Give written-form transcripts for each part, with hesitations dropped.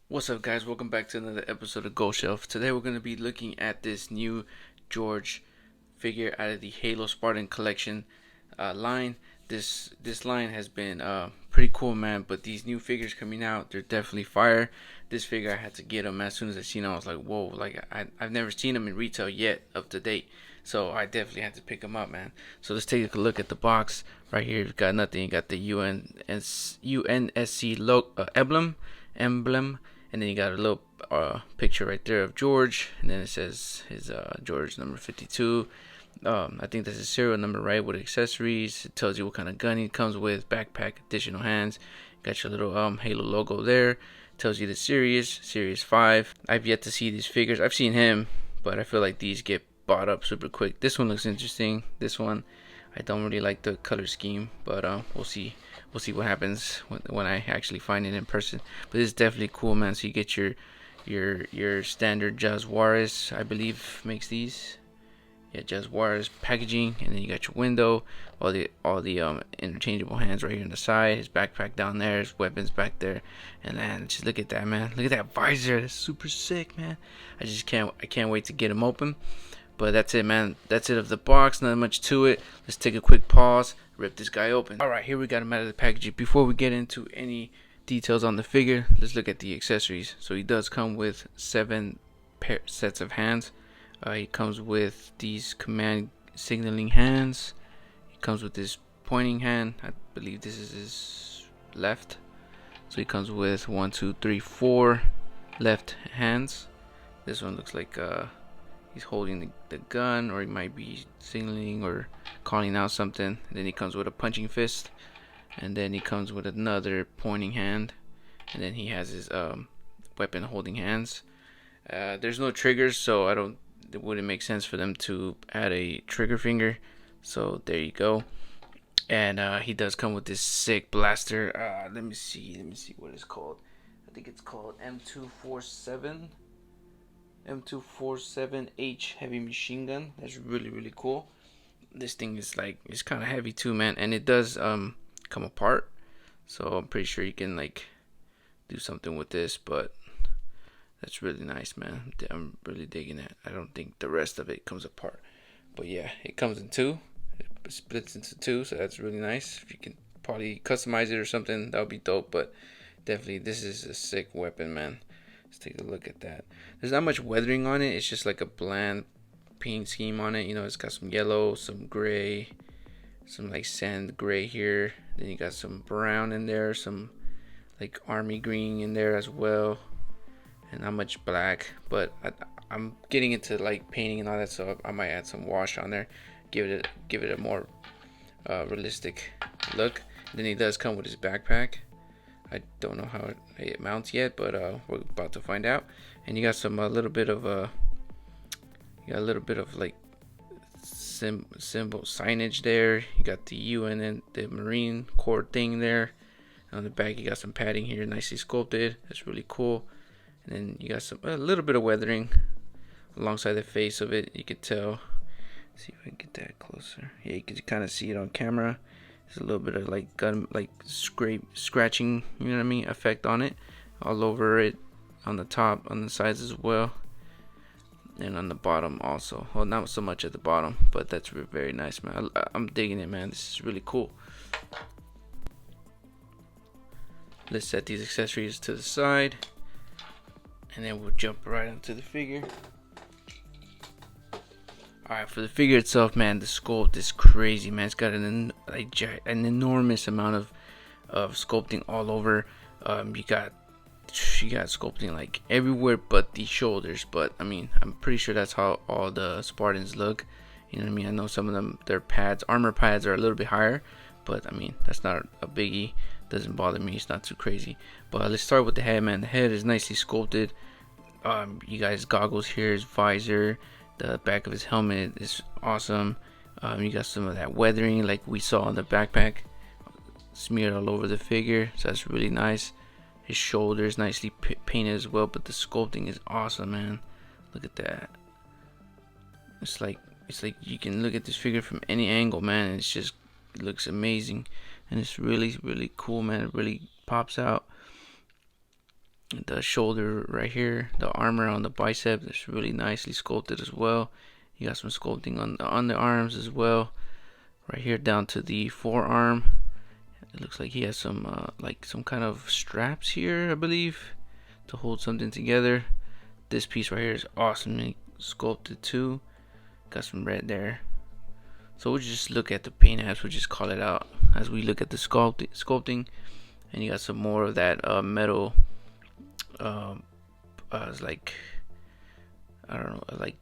What's up, guys? Welcome back to another episode of Go Shelf. Today we're going to be looking at this new George figure out of the Halo Spartan collection line. This line has been pretty cool, man. But these new figures coming out, they're definitely fire. This figure, I had to get them as soon as I seen them. I was like, whoa! Like I've never seen them in retail yet, up to date. So I definitely had to pick them up, man. So let's take a look at the box right here. You've got nothing. You got the UNSC emblem, and then you got a little picture right there of George, and then it says his George number 52. I think that's his serial number, right? With accessories, it tells you what kind of gun he comes with, backpack, additional hands. Got your little Halo logo there. Tells you the series 5. I've yet to see these figures. I've seen him, but I feel like these get bought up super quick. This one looks interesting. This one, I don't really like the color scheme, but we'll see. We'll see what happens when I actually find it in person. But it's definitely cool, man. So you get your standard Jazwares, I believe, makes these. Yeah, Jazwares packaging, and then you got your window, all the interchangeable hands right here on the side, his backpack down there, his weapons back there, and then just look at that, man. Look at that visor. That's super sick, man. I can't wait to get him open. But that's it, man. That's it of the box. Not much to it. Let's take a quick pause. Rip this guy open. Alright, here we got him out of the packaging. Before we get into any details on the figure, let's look at the accessories. So he does come with 7 sets of hands. He comes with these command signaling hands. He comes with this pointing hand. I believe this is his left. So he comes with 1, 2, 3, 4 left hands. This one looks like he's holding the gun, or he might be signaling or calling out something. And then he comes with a punching fist, and then he comes with another pointing hand, and then he has his weapon holding hands. There's no triggers, so it wouldn't make sense for them to add a trigger finger. So there you go. And he does come with this sick blaster. Let me see what it's called. I think it's called M247H heavy machine gun. That's really cool. This thing is like, it's kind of heavy too, man, and it does come apart. So I'm pretty sure you can like do something with this, but that's really nice, man. I'm really digging it. I don't think the rest of it comes apart, but yeah, it comes in two. It splits into two, so that's really nice. If you can probably customize it or something, that would be dope. But definitely, this is a sick weapon, man. Let's take a look at that. There's not much weathering on it. It's just like a bland paint scheme on it. You know, it's got some yellow, some gray, some like sand gray here. Then you got some brown in there, some like army green in there as well, and not much black. But I'm getting into like painting and all that, so I might add some wash on there, give it a more realistic look. And then he does come with his backpack. I don't know how it mounts yet, but we're about to find out. And you got some a little bit of like symbol signage there. You got the UN and the Marine Corps thing there. On the back, you got some padding here, nicely sculpted. That's really cool. And then you got a little bit of weathering alongside the face of it. You could tell. Let's see if I can get that closer. Yeah, you can kind of see it on camera. There's a little bit of like gun, like scratching, you know what I mean, effect on it, all over it, on the top, on the sides as well, and on the bottom also. Well, not so much at the bottom, but that's very nice, man. I'm digging it, man. This is really cool. Let's set these accessories to the side, and then we'll jump right into the figure. Alright, for the figure itself, man, the sculpt is crazy, man. It's got an enormous amount of sculpting all over. You got sculpting like everywhere but the shoulders. But I mean, I'm pretty sure that's how all the Spartans look. You know what I mean? I know some of them, their armor pads are a little bit higher, but I mean, that's not a biggie. Doesn't bother me. It's not too crazy. But let's start with the head, man. The head is nicely sculpted. You guys, goggles here, his visor. The back of his helmet is awesome. You got some of that weathering like we saw on the backpack smeared all over the figure, so that's really nice. His shoulders nicely painted as well, but the sculpting is awesome, man. Look at that. It's like you can look at this figure from any angle, man, and it looks amazing, and it's really cool, man. It really pops out. The shoulder right here, the armor on the bicep, is really nicely sculpted as well. You got some sculpting on the arms as well. Right here down to the forearm. It looks like he has some like some kind of straps here, I believe, to hold something together. This piece right here is awesomely sculpted too. Got some red there. So we'll just look at the paint apps. We'll just call it out as we look at the sculpting. And you got some more of that metal. It's like, I don't know, like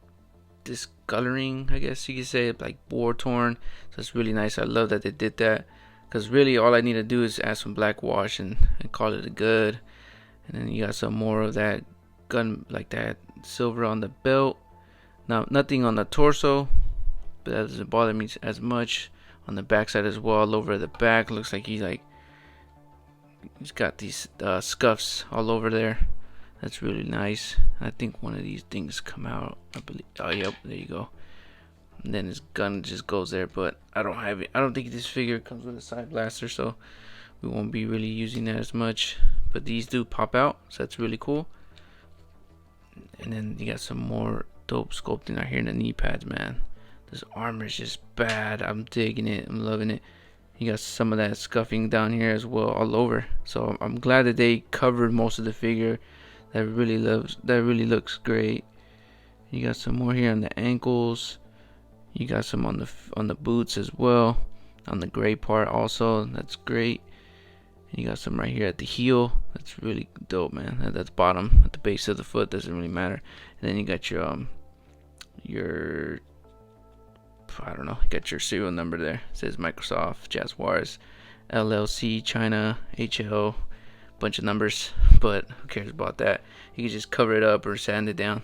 discoloring, I guess you could say, like war torn. So it's really nice. I love that they did that, because really all I need to do is add some black wash and call it a good. And then you got some more of that gun, like that silver on the belt. Now nothing on the torso, but that doesn't bother me as much. On the backside as well, all over the back, looks like he's got these scuffs all over there. That's really nice. I think one of these things come out, I believe. Oh yep, there you go. And then his gun just goes there, but I don't have it. I don't think this figure comes with a side blaster, so we won't be really using that as much. But these do pop out, so that's really cool. And then you got some more dope sculpting out here in the knee pads, man. This armor is just bad. I'm digging it. I'm loving it. You got some of that scuffing down here as well, all over. So I'm glad that they covered most of the figure. That really looks great. You got some more here on the ankles. You got some on the boots as well, on the gray part also. That's great. And you got some right here at the heel. That's really dope, man. At the bottom, at the base of the foot, doesn't really matter. And then you got your I don't know, you got your serial number there. It says Microsoft, Jazwares, LLC, China, HL, bunch of numbers, but who cares about that? You can just cover it up or sand it down.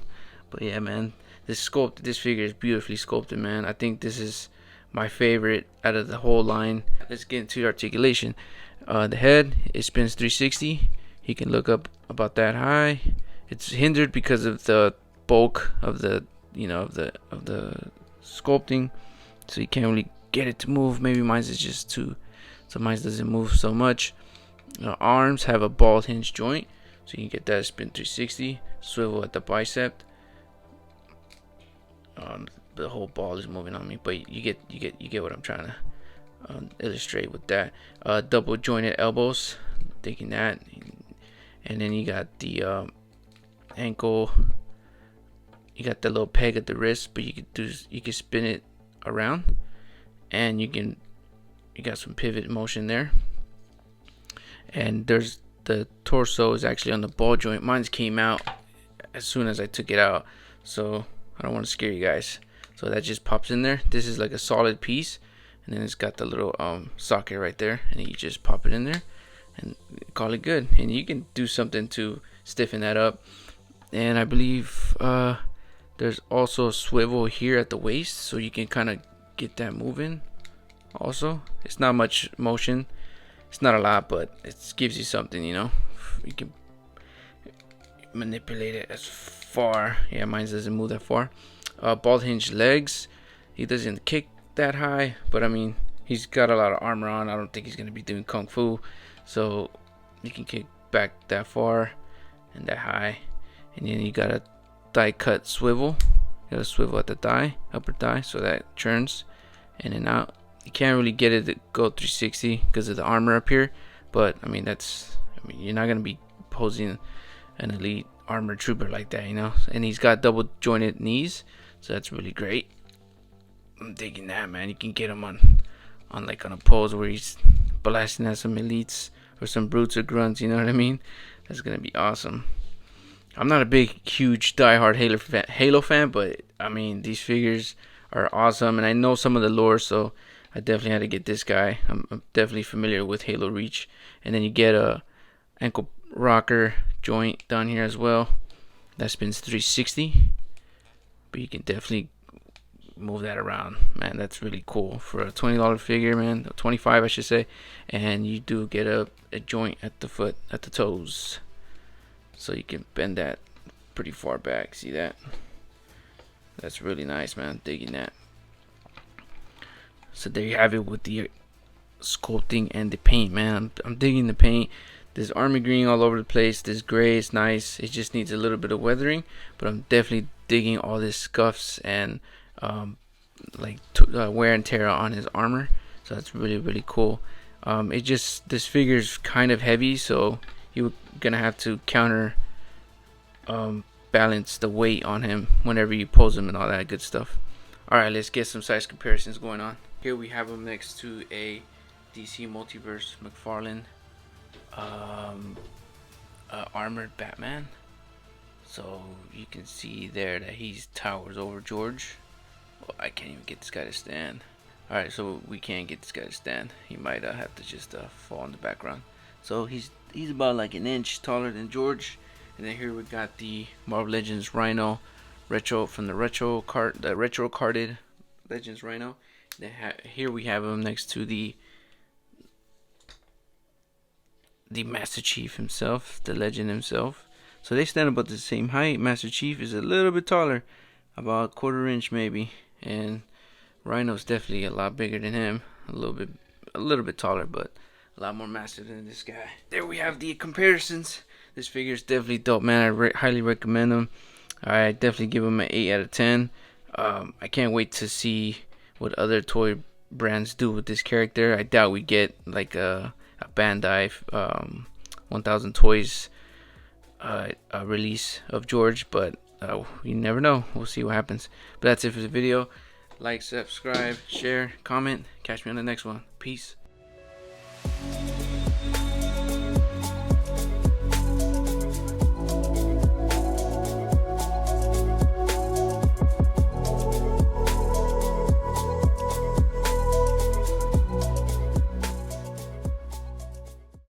But yeah, man, this figure is beautifully sculpted, man. I think this is my favorite out of the whole line. Let's get into the articulation. The head, it spins 360. He can look up about that high. It's hindered because of the bulk of the of the sculpting, so you can't really get it to move. Maybe mine's is just too, so mine doesn't move so much. Arms have a ball hinge joint, so you can get that spin 360. Swivel at the bicep. The whole ball is moving on me, but you get what I'm trying to illustrate with that. Double jointed elbows, taking that, and then you got the ankle. You got the little peg at the wrist, but you can spin it around, and you got some pivot motion there. And there's the torso is actually on the ball joint. Mine's came out as soon as I took it out, so I don't want to scare you guys. So that just pops in there. This is like a solid piece, and then it's got the little socket right there, and you just pop it in there and call it good. And you can do something to stiffen that up. And I believe there's also a swivel here at the waist, so you can kind of get that moving. Also, it's not much motion. It's not a lot, but it gives you something, you know. You can manipulate it as far. Yeah, mine doesn't move that far. Ball hinge legs. He doesn't kick that high, but I mean, he's got a lot of armor on. I don't think he's gonna be doing kung fu, so you can kick back that far and that high. And then you got a thigh cut swivel. You got a swivel at the thigh, upper thigh, so that turns in and out. You can't really get it to go 360 because of the armor up here, but I mean you're not gonna be posing an elite armored trooper like that, you know. And he's got double jointed knees, so that's really great. I'm digging that, man. You can get him on a pose where he's blasting at some elites or some brutes or grunts, you know what I mean? That's gonna be awesome. I'm not a big, huge, diehard Halo fan, but I mean, these figures are awesome, and I know some of the lore, so I definitely had to get this guy. I'm definitely familiar with Halo Reach. And then you get a ankle rocker joint down here as well. That spins 360, but you can definitely move that around, man. That's really cool for a $20 figure, man. 25, I should say. And you do get a joint at the foot, at the toes, so you can bend that pretty far back. See that? That's really nice, man. Digging that. So there you have it with the sculpting and the paint, man. I'm digging the paint. There's army green all over the place. This gray is nice. It just needs a little bit of weathering, but I'm definitely digging all this scuffs and wear and tear on his armor. So that's really cool. This figure's kind of heavy, so you're gonna have to counter balance the weight on him whenever you pose him and all that good stuff. Alright, let's get some size comparisons going on. Here we have him next to a DC Multiverse McFarlane armored Batman. So you can see there that he towers over George. Well, I can't even get this guy to stand. Alright, so we can't get this guy to stand. He might have to just fall in the background. So he's about like an inch taller than George. And then here we got the Marvel Legends Rhino retro from the retro carded Legends Rhino. Then here we have him next to the Master Chief himself, the Legend himself. So they stand about the same height. Master Chief is a little bit taller, about a quarter inch maybe, and Rhino's definitely a lot bigger than him. A little bit taller, but a lot more massive than this guy. There we have the comparisons. This figure is definitely dope, man. I highly recommend him. I definitely give him an 8 out of 10. I can't wait to see what other toy brands do with this character. I doubt we get like a Bandai 1000 Toys release of George, but you never know. We'll see what happens. But that's it for the video. Like, subscribe, share, comment. Catch me on the next one. Peace.